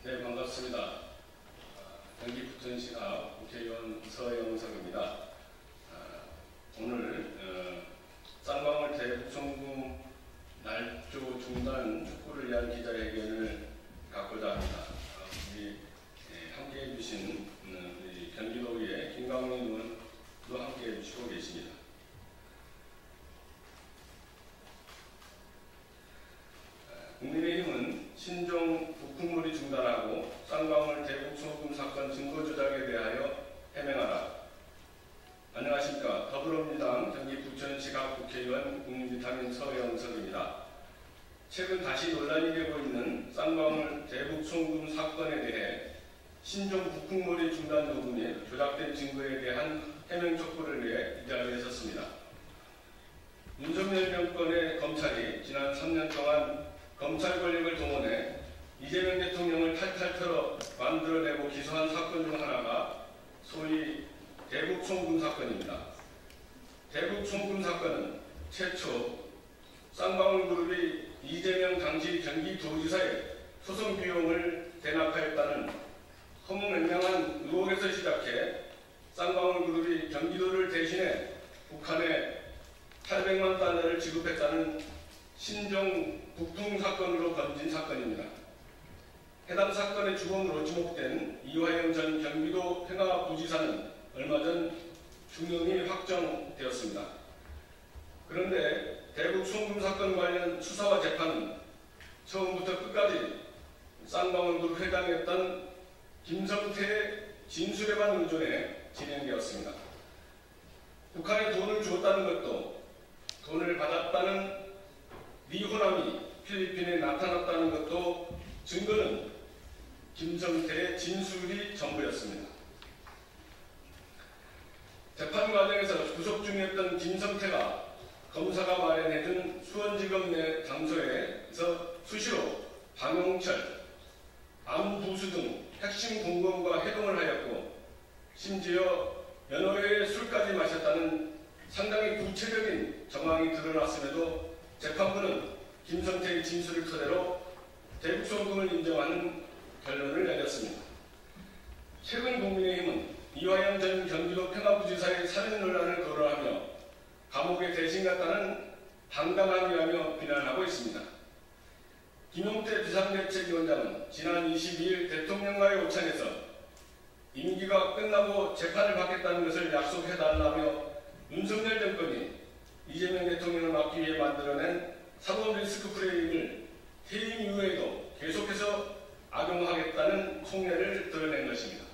네, 반갑습니다. 경기 부천시가 국회의원 서영석입니다. 오늘 쌍방울 대북송금 날조 중단 촉구를 위한 기자회견을 갖고자 합니다. 우리 함께해 주신 우리 경기도의회 김광민 의원도 함께해 주시고 계십니다. 국민의힘은 신종 북풍몰이 중단하고 쌍방울 대북송금 사건 증거 조작에 대하여 해명하라. 안녕하십니까. 더불어민주당 경기 부천시각 국회의원 국민비타민 서영석입니다. 최근 다시 논란이 되고 있는 쌍방울 대북송금 사건에 대해 신종 북풍몰이 중단 요구 및 조작된 증거에 대한 해명 촉구를 위해 기자회견에 섰습니다. 윤석열 정권의 검찰이 지난 3년 동안 검찰 권력을 동원해 이재명 대통령을 탈탈 털어 만들어내고 기소한 사건 중 하나가 소위 대북송금 사건입니다. 대북송금 사건은 최초 쌍방울그룹이 이재명 당시 경기도지사의 소송 비용을 대납하였다는 허무맹랑한 의혹에서 시작해 쌍방울그룹이 경기도를 대신해 북한에 800만 달러를 지급했다는 신종 북풍 사건으로 번진 사건입니다. 해당 사건의 주범으로 지목된 이화영 전 경기도 평화부지사는 얼마 전 중형이 확정되었습니다. 그런데 대북 송금 사건 관련 수사와 재판은 처음부터 끝까지 쌍방울그룹 회장이었던 김성태의 진술에만 의존해 진행되었습니다. 북한에 돈을 주었다는 것도 돈을 받았다는 리호남이 필리핀에 나타났다는 것도 증거는 김성태의 진술이 전부였습니다. 재판 과정에서 구속 중이었던 김성태가 검사가 마련해준 수원지검 내 장소에서 수시로 방용철, 암부수 등 핵심 공무원과 회동을 하였고 심지어 여러 회의 술까지 마셨다는 상당히 구체적인 정황이 드러났음에도 재판부는 김성태의 진술을 토대로 대북송금을 인정하는 결론을 내렸습니다. 최근 국민의힘은 이화영 전 경기도 평화부지사의 살인 논란을 거론하며 감옥에 대신 갔다는 방당함이라며 비난하고 있습니다. 김용태 비상대책위원장은 지난 22일 대통령과의 오찬에서 임기가 끝나고 재판을 받겠다는 것을 약속해달라며 윤석열 정권이 이재명 대통령을 막기 위해 만들어낸 사법 리스크 프레임을 퇴임 이후에도 계속해서 악용하겠다는 속내를 드러낸 것입니다.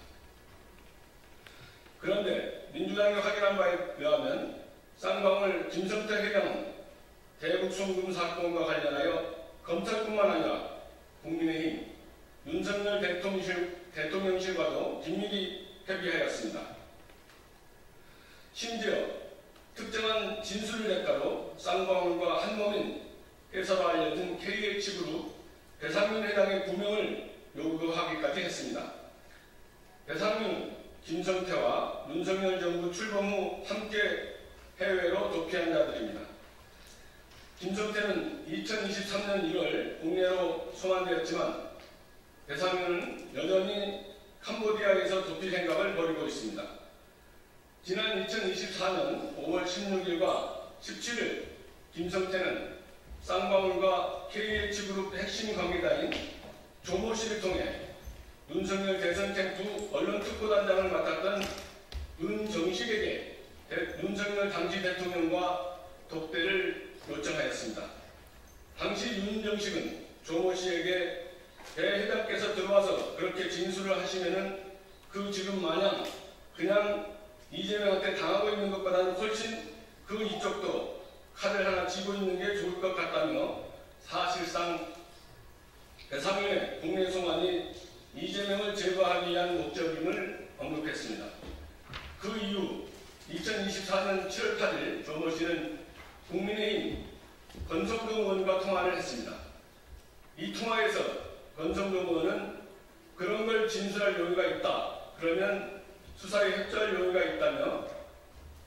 그런데 민주당이 확인한 바에 의하면 쌍방울 김성태 회장은 대북송금 사건과 관련하여 검찰뿐만 아니라 국민의힘, 윤석열 대통령실과도 긴밀히 협의하였습니다. 심지어 특정한 진술 대가로 쌍방울과 한몸인 회사로 알려진 KH그룹 배상윤 회장의 구명을 요구하기까지 했습니다. 배상윤, 김성태와 윤석열 정부 출범 후 함께 해외로 도피한 자들입니다. 김성태는 2023년 1월 국내로 송환되었지만 배상윤은 여전히 캄보디아에서 도피 생각을 벌이고 있습니다. 지난 2024년 5월 16일과 17일 김성태는 쌍방울과 KH그룹 핵심 관계자인 조모 씨를 통해 윤석열 대선 캠프 언론특보단장을 맡았던 윤정식에게 윤석열 당시 대통령과 독대를 요청하였습니다. 당시 윤정식은 조모 씨에게 배 회장께서 들어와서 그렇게 진술을 하시면은 그 지금 마냥 그냥 이재명한테 당하고 있는 것보다는 훨씬 그 이쪽도 칼을 하나 쥐고 있는 게 좋을 것 같다며 사실상 배상윤의 국내 송환이 이재명을 제거하기 위한 목적임을 언급했습니다. 그 이후 2024년 7월 8일 조모 씨는 국민의힘 권성동 의원과 통화를 했습니다. 이 통화에서 권성동 의원은 그런 걸 진술할 용의가 있다. 그러면 수사에 협조할 용의가 있다며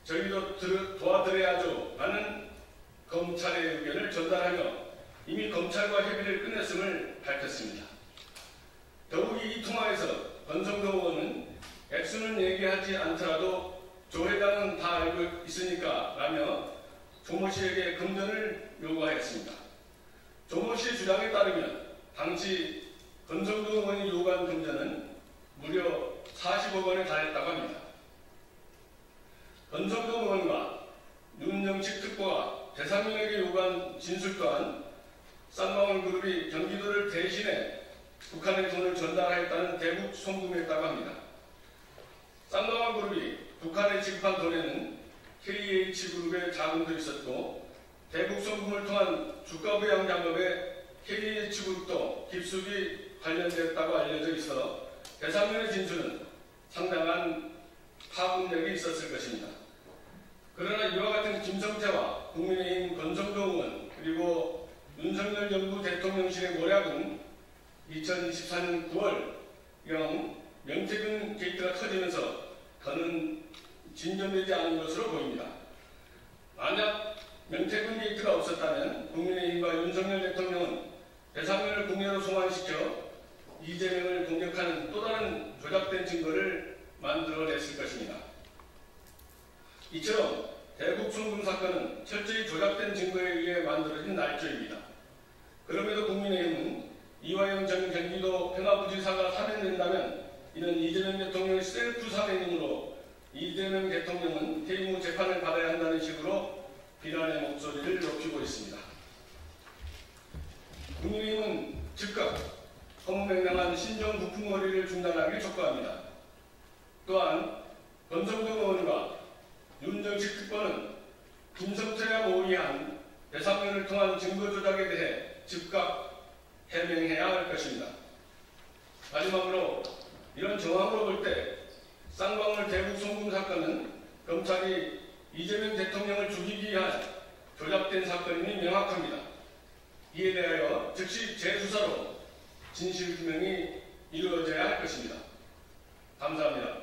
저희도 도와드려야죠 라는 검찰의 의견을 전달하며 이미 검찰과 협의를 끝냈음을 밝혔습니다. 더욱이 이 통화에서 권성동 의원은 액수는 얘기하지 않더라도 조 회장은 다 알고 있으니까 라며 조모 씨에게 금전을 요구하였습니다. 조모 씨의 주장에 따르면 당시 권성동 의원이 요구한 금전은 무려 40억 원에 달했다고 합니다. 권성동 의원과 윤정식 특보가 대상민에게 요구한 진술 또한 쌍방울그룹이 경기도를 대신해 북한에 돈을 전달하였다는 대북 송금했다고 합니다. 쌍방울그룹이 북한에 지급한 돈에는 KH그룹의 자금도 있었고 대북 송금을 통한 주가부양 작업에 KH그룹도 깊숙이 관련됐다고 알려져 있어 대상민의 진술은 상당한 파급력이 있었을 것입니다. 그러나 이와 같은 김성태와 국민의힘 권성동 의원 그리고 윤석열 정부 대통령실의 모략은 2024년 9월경 명태균 게이트가 터지면서 더는 진전되지 않은 것으로 보입니다. 만약 명태균 게이트가 없었다면 국민의힘과 윤석열 대통령은 대상면을 국내로 송환시켜 이재명을 공격하는 또 다른 조작된 증거를 만들어냈을 것입니다. 이처럼 대북 송금 사건은 철저히 조작된 증거에 의해 만들어진 날조입니다. 그럼에도 국민의힘은 이화영 전 경기도 평화부지사가 사면된다면 이는 이재명 대통령의 셀프 사면이므로 이재명 대통령은 퇴임 후 재판을 받아야 한다는 식으로 비난의 목소리를 높이고 있습니다. 국민의힘은 즉각 허무맹랑한 신종 부품거리를 중단하기를 촉구합니다. 또한 권성동 의원과 윤정식 특보는 김성태가 모의한 대상면을 통한 증거 조작에 대해 즉각 해명해야 할 것입니다. 마지막으로 이런 정황으로 볼 때 쌍방울 대북 송금 사건은 검찰이 이재명 대통령을 죽이기 위한 조작된 사건임이 명확합니다. 이에 대하여 즉시 재수사로 진실규명이 이루어져야 할 것입니다. 감사합니다.